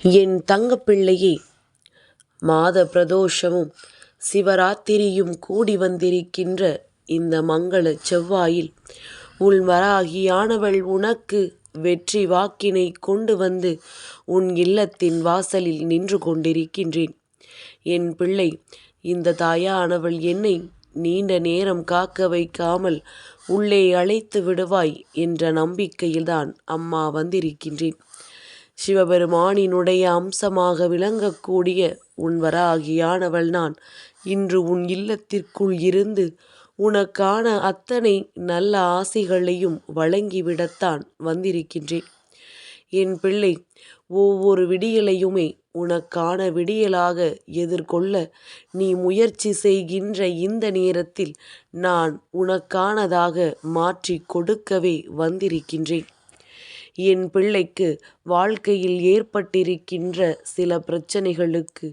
என் தங்கப்பிள்ளையே, மாத பிரதோஷமும் சிவராத்திரியும் கூடி வந்திருக்கின்ற இந்த மங்கள செவ்வாயில் உன் வராகியானவள் உனக்கு வெற்றி வாக்கினை கொண்டு வந்து உன் இல்லத்தின் வாசலில் நின்று கொண்டிருக்கின்றேன். என் பிள்ளை, இந்த தாயானவள் என்னை நீண்ட நேரம் காக்க வைக்காமல் உள்ளே அழைத்து விடுவாய் என்ற நம்பிக்கையில்தான் அம்மா வந்திருக்கின்றேன். சிவபெருமானினுடைய அம்சமாக விளங்கக்கூடிய உன் வராகியானவள் நான் இன்று உன் இல்லத்திற்குள் இருந்து உனக்கான அத்தனை நல்ல ஆசைகளையும் வழங்கிவிடத்தான் வந்திருக்கின்றேன். என் பிள்ளை, ஒவ்வொரு விடியலையுமே உனக்கான விடியலாக எதிர்கொள்ள நீ முயற்சி செய்கின்ற இந்த நேரத்தில் நான் உனக்கானதாக மாற்றி கொடுக்கவே வந்திருக்கின்றேன். என் பிள்ளைக்கு வாழ்க்கையில் ஏற்பட்டிருக்கின்ற சில பிரச்சனைகளுக்கு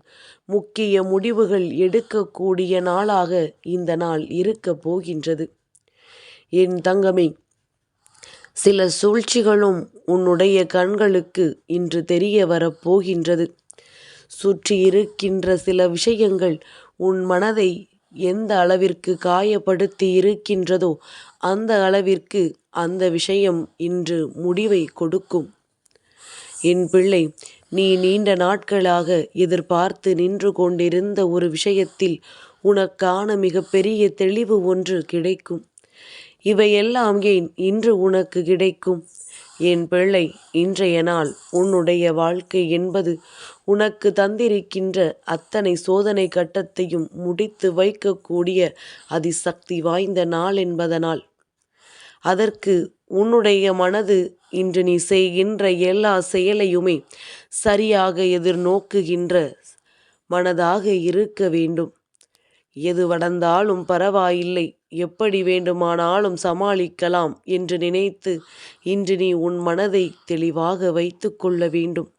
முக்கிய முடிவுகள் எடுக்கக்கூடிய நாளாக இந்த நாள் இருக்கப் போகின்றது. என் தங்கமே, சில சூழ்ச்சிகளும் உன்னுடைய கண்களுக்கு இன்று தெரிய வரப்போகின்றது. சுற்றி இருக்கின்ற சில விஷயங்கள் உன் மனதை எந்த அளவிற்கு காயப்படுத்தி இருக்கின்றதோ அந்த அளவிற்கு அந்த விஷயம் இன்று முடிவை கொடுக்கும். என் பிள்ளை, நீ நீண்ட நாட்களாக எதிர்பார்த்து நின்று கொண்டிருந்த ஒரு விஷயத்தில் உனக்கான மிகப்பெரிய தெளிவு ஒன்று கிடைக்கும். இவையெல்லாம் ஏன் இன்று உனக்கு கிடைக்கும்? என் பிள்ளை, இன்றைய நாள் உன்னுடைய வாழ்க்கை என்பது உனக்கு தந்திருக்கின்ற அத்தனை சோதனை கட்டத்தையும் முடித்து வைக்கக்கூடிய அதிசக்தி வாய்ந்த நாள் என்பதனால் அதற்கு உன்னுடைய மனது இன்று நீ செய்கின்ற எல்லா செயலையுமே சரியாக எதிர்நோக்குகின்ற மனதாக இருக்க வேண்டும். எது நடந்தாலும் பரவாயில்லை, எப்படி வேண்டுமானாலும் சமாளிக்கலாம் என்று நினைத்து இன்று நீ உன் மனதை தெளிவாக வைத்து கொள்ள வேண்டும்.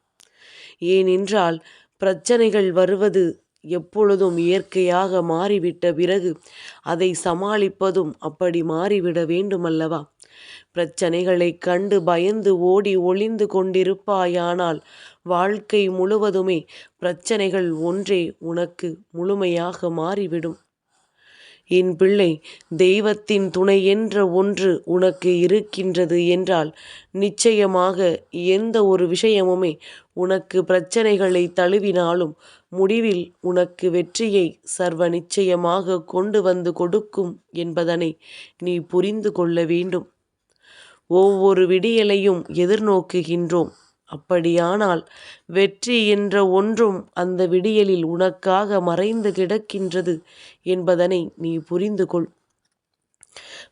ஏனென்றால் பிரச்சனைகள் வருவது எப்பொழுதும் இயற்கையாக மாறிவிட்ட பிறகு அதை சமாளிப்பதும் அப்படி மாறிவிட வேண்டுமல்லவா? பிரச்சனைகளை கண்டு பயந்து ஓடி ஒளிந்து கொண்டிருப்பாயானால் வாழ்க்கை முழுவதுமே பிரச்சனைகள் ஒன்றே உனக்கு முழுமையாக மாறிவிடும். என் பிள்ளை, தெய்வத்தின் துணை என்ற ஒன்று உனக்கு இருக்கின்றது என்றால் நிச்சயமாக எந்த ஒரு விஷயமுமே உனக்கு பிரச்சனைகளை தழுவினாலும் முடிவில் உனக்கு வெற்றியை சர்வ நிச்சயமாக கொண்டு வந்து கொடுக்கும் என்பதனை நீ புரிந்து கொள்ள வேண்டும். ஒவ்வொரு விடியலையும் எதிர்நோக்குகின்றோம். அப்படியானால் வெற்றி என்ற ஒன்றும் அந்த விடியலில் உனக்காக மறைந்து கிடக்கின்றது என்பதனை நீ புரிந்து கொள்.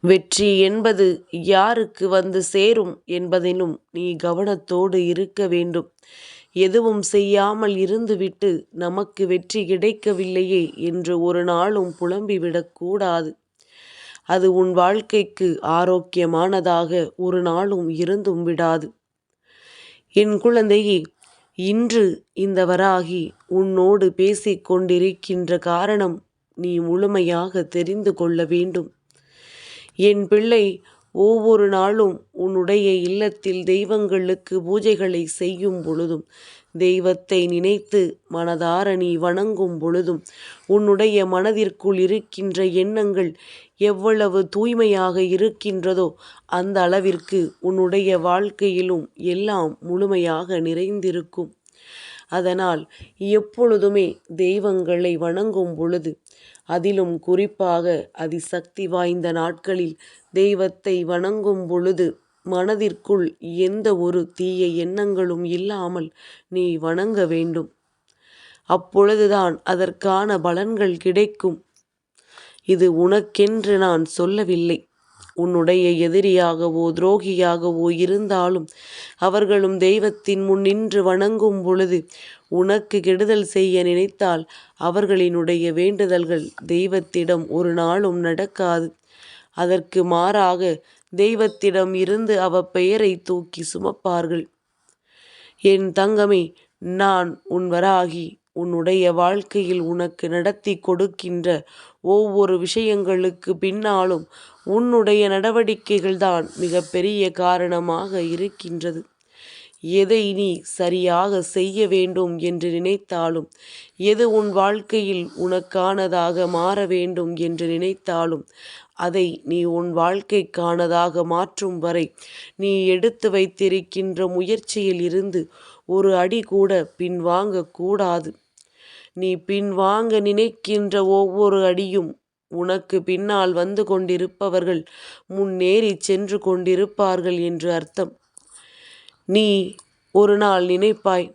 வெற்றி என்பது யாருக்கு வந்து சேரும் என்பதிலும் நீ கவனத்தோடு இருக்க வேண்டும். எதுவும் செய்யாமல் இருந்துவிட்டு நமக்கு வெற்றி கிடைக்கவில்லையே என்று ஒரு நாளும் புலம்பிவிடக்கூடாது. அது உன் வாழ்க்கைக்கு ஆரோக்கியமானதாக ஒரு நாளும் இருந்தும் விடாது. என் குழந்தையே, இன்று இந்த வராகி உன்னோடு பேசிக் கொண்டிருக்கின்ற காரணம் நீ முழுமையாக தெரிந்து கொள்ள வேண்டும். என் பிள்ளை, ஒவ்வொரு நாளும் உன்னுடைய இல்லத்தில் தெய்வங்களுக்கு பூஜைகளை செய்யும் பொழுதும் தெய்வத்தை நினைத்து மனதார நீ வணங்கும் பொழுதும் உன்னுடைய மனதிற்குள் இருக்கின்ற எண்ணங்கள் எவ்வளவு தூய்மையாக இருக்கின்றதோ அந்த அளவிற்கு உன்னுடைய வாழ்க்கையிலும் எல்லாம் முழுமையாக நிறைந்திருக்கும். அதனால் எப்பொழுதுமே தெய்வங்களை வணங்கும் பொழுது, அதிலும் குறிப்பாக அதிசக்தி வாய்ந்த நாட்களில் தெய்வத்தை வணங்கும் பொழுது மனதிற்குள் எந்த ஒரு தீய எண்ணங்களும் இல்லாமல் நீ வணங்க வேண்டும். அப்பொழுதுதான் அதற்கான பலன்கள் கிடைக்கும். இது உனக்கென்று நான் சொல்லவில்லை. உன்னுடைய எதிரியாகவோ துரோகியாகவோ இருந்தாலும் அவர்களும் தெய்வத்தின் முன் நின்று வணங்கும் பொழுது உனக்கு கெடுதல் செய்ய நினைத்தால் அவர்களினுடைய வேண்டுதல்கள் தெய்வத்திடம் ஒரு நாளும் நடக்காது. அதற்கு மாறாக தெய்வத்திடம் இருந்து பெயரை தூக்கி சுமப்பார்கள். என் தங்கமே, நான் உன் வராகி உன்னுடைய வாழ்க்கையில் உனக்கு நடத்தி கொடுக்கின்ற ஒவ்வொரு விஷயங்களுக்கு பின்னாலும் உன்னுடைய நடவடிக்கைகள்தான் மிக பெரிய காரணமாக இருக்கின்றது. எதை நீ சரியாக செய்ய வேண்டும் என்று நினைத்தாலும், எது உன் வாழ்க்கையில் உனக்கானதாக மாற வேண்டும் என்று நினைத்தாலும், அதை நீ உன் வாழ்க்கைக்கானதாக மாற்றும் வரை நீ எடுத்து வைத்திருக்கின்ற முயற்சியில் இருந்து ஒரு அடி கூட பின்வாங்கக்கூடாது. நீ பின்வாங்க நினைக்கின்ற ஒவ்வொரு அடியும் உனக்கு பின்னால் வந்து கொண்டிருப்பவர்கள் முன்னேறி சென்று கொண்டிருப்பார்கள் என்று அர்த்தம். நீ ஒரு நாள் நினைப்பாய்,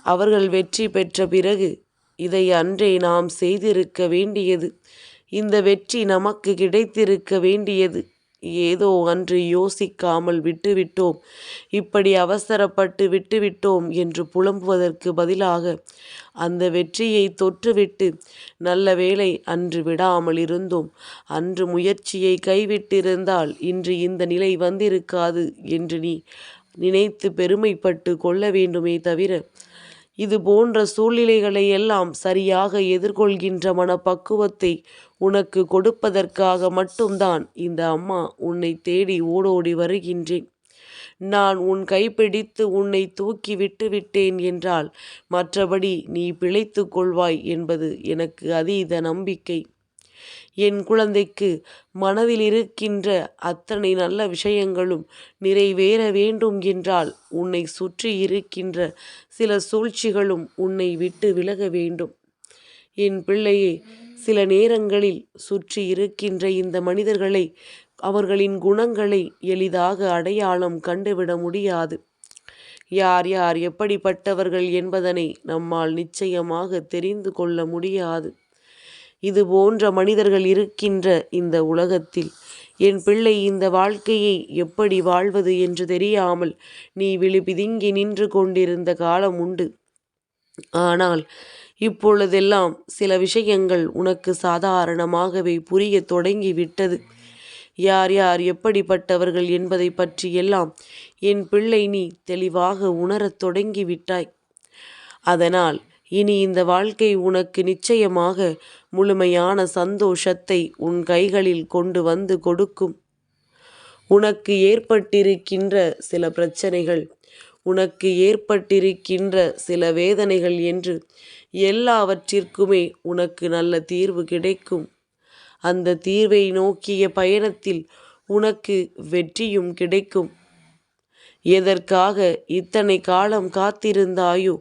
அவர்கள் வெற்றி பெற்ற பிறகு இதை அன்றே நாம் செய்திருக்க வேண்டியது, இந்த வெற்றி நமக்கு கிடைத்திருக்க வேண்டியது, ஏதோ அன்று யோசிக்காமல் விட்டுவிட்டோம், இப்படி அவசரப்பட்டு விட்டுவிட்டோம் என்று புலம்புவதற்கு பதிலாக அந்த வெற்றியை தொற்றுவிட்டு, நல்ல வேளை அன்று விடாமல் இருந்தோம், அன்று முயற்சியை கைவிட்டிருந்தால் இன்று இந்த நிலை வந்திருக்காது என்று நீ நினைத்து பெருமைப்பட்டு கொள்ள வேண்டுமே தவிர, இது போன்ற சூழ்நிலைகளை எல்லாம் சரியாக எதிர்கொள்கின்ற மனப்பக்குவத்தை உனக்கு கொடுப்பதற்காக மட்டும்தான் இந்த அம்மா உன்னை தேடி ஓடோடி வருகின்றேன். நான் உன் கைப்பிடித்து உன்னை தூக்கி விட்டு விட்டேன் என்றால் மற்றபடி நீ பிழைத்து கொள்வாய் என்பது எனக்கு அதீத நம்பிக்கை. என் குழந்தைக்கு மனதில் இருக்கின்ற அத்தனை நல்ல விஷயங்களும் நிறைவேற வேண்டும் என்றால் உன்னை சுற்றி இருக்கின்ற சில சூழ்ச்சிகளும் உன்னை விட்டு விலக வேண்டும். என் பிள்ளையே, சில நேரங்களில் சுற்றி இருக்கின்ற இந்த மனிதர்களை, அவர்களின் குணங்களை எளிதாக அடையாளம் கண்டுவிட முடியாது. யார் யார் எப்படிப்பட்டவர்கள் என்பதனை நம்மால் நிச்சயமாக தெரிந்து கொள்ள முடியாது. இது போன்ற மனிதர்கள் இருக்கின்ற இந்த உலகத்தில் என் பிள்ளை இந்த வாழ்க்கையை எப்படி வாழ்வது என்று தெரியாமல் நீ விழிபிதுங்கி நின்று கொண்டிருந்த காலம் உண்டு. ஆனால் இப்பொழுதெல்லாம் சில விஷயங்கள் உனக்கு சாதாரணமாகவே புரிய தொடங்கிவிட்டது. யார் யார் எப்படிப்பட்டவர்கள் என்பதை பற்றியெல்லாம் என் பிள்ளை நீ தெளிவாக உணரத் தொடங்கிவிட்டாய். அதனால் இனி இந்த வாழ்க்கை உனக்கு நிச்சயமாக முழுமையான சந்தோஷத்தை உன் கைகளில் கொண்டு வந்து கொடுக்கும். உனக்கு ஏற்பட்டிருக்கின்ற சில பிரச்சனைகள், உனக்கு ஏற்பட்டிருக்கின்ற சில வேதனைகள் என்று எல்லாவற்றிற்குமே உனக்கு நல்ல தீர்வு கிடைக்கும். அந்த தீர்வை நோக்கிய பயணத்தில் உனக்கு வெற்றியும் கிடைக்கும். எதற்காக இத்தனை காலம் காத்திருந்தாயோ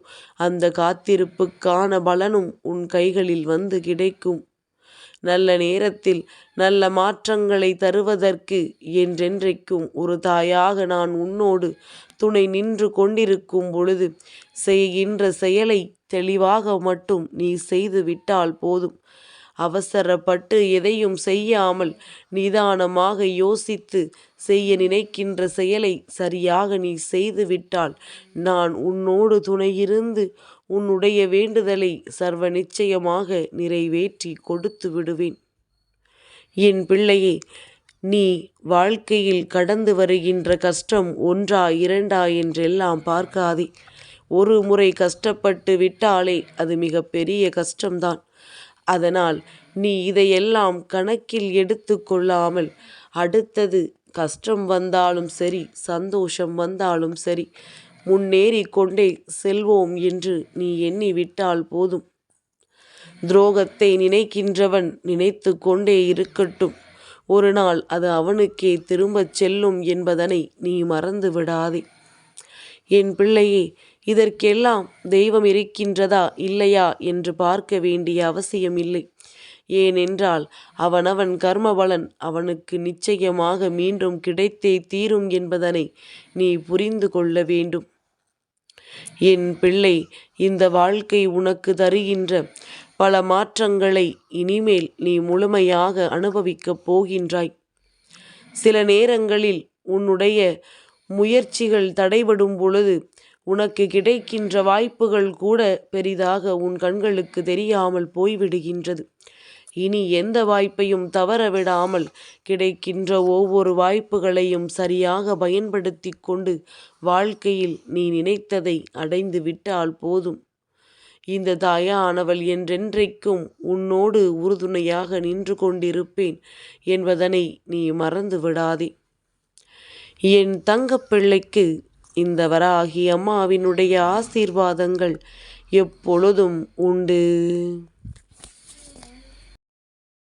அந்த காத்திருப்புக்கான பலனும் உன் கைகளில் வந்து கிடைக்கும். நல்ல நேரத்தில் நல்ல மாற்றங்களை தருவதற்கு என்றென்றைக்கும் ஒரு தாயாக நான் உன்னோடு துணை நின்று கொண்டிருக்கும் பொழுது செய்கின்ற செயலை தெளிவாக மட்டும் நீ செய்து விட்டால் போதும். அவசரப்பட்டு எதையும் செய்யாமல் நிதானமாக யோசித்து செய்ய நினைக்கின்ற செயலை சரியாக நீ செய்துவிட்டால் நான் உன்னோடு துணையிருந்து உன்னுடைய வேண்டுதலை சர்வ நிச்சயமாக நிறைவேற்றி கொடுத்து விடுவேன். என் பிள்ளையே, நீ வாழ்க்கையில் கடந்து வருகின்ற கஷ்டம் ஒன்றா இரண்டா என்றெல்லாம் பார்க்காதே. ஒரு முறை கஷ்டப்பட்டு விட்டாலே அது மிக பெரிய கஷ்டம்தான். அதனால் நீ இதையெல்லாம் கணக்கில் எடுத்து கொள்ளாமல் அடுத்தது கஷ்டம் வந்தாலும் சரி, சந்தோஷம் வந்தாலும் சரி, முன்னேறி கொண்டே செல்வோம் என்று நீ எண்ணிவிட்டால் போதும். துரோகத்தை நினைக்கின்றவன் நினைத்து கொண்டே இருக்கட்டும், ஒரு நாள் அது அவனுக்கே திரும்பச் செல்லும் என்பதனை நீ மறந்து விடாதே. என் பிள்ளையே, இதற்கெல்லாம் தெய்வம் இருக்கின்றதா இல்லையா என்று பார்க்க வேண்டிய அவசியம் இல்லை. ஏனென்றால் அவனவன் கர்மபலன் அவனுக்கு நிச்சயமாக மீண்டும் கிடைத்தே தீரும் என்பதனை நீ புரிந்து கொள்ள வேண்டும். என் பிள்ளை, இந்த வாழ்க்கை உனக்கு தருகின்ற பல மாற்றங்களை இனிமேல் நீ முழுமையாக அனுபவிக்கப் போகின்றாய். சில நேரங்களில் உன்னுடைய முயற்சிகள் தடைபடும் பொழுது உனக்கு கிடைக்கின்ற வாய்ப்புகள் கூட பெரிதாக உன் கண்களுக்கு தெரியாமல் போய்விடுகின்றது. இனி எந்த வாய்ப்பையும் தவற விடாமல் கிடைக்கின்ற ஒவ்வொரு வாய்ப்புகளையும் சரியாக பயன்படுத்தி கொண்டு வாழ்க்கையில் நீ நினைத்ததை அடைந்து விட்டால் போதும். இந்த தாயானவள் என்றென்றைக்கும் உன்னோடு உறுதுணையாக நின்று கொண்டிருப்பேன் என்பதனை நீ மறந்து விடாதே. என் தங்கப்பிள்ளைக்கு இந்த வராகி அம்மாவினுடைய ஆசீர்வாதங்கள் எப்பொழுதும் உண்டு.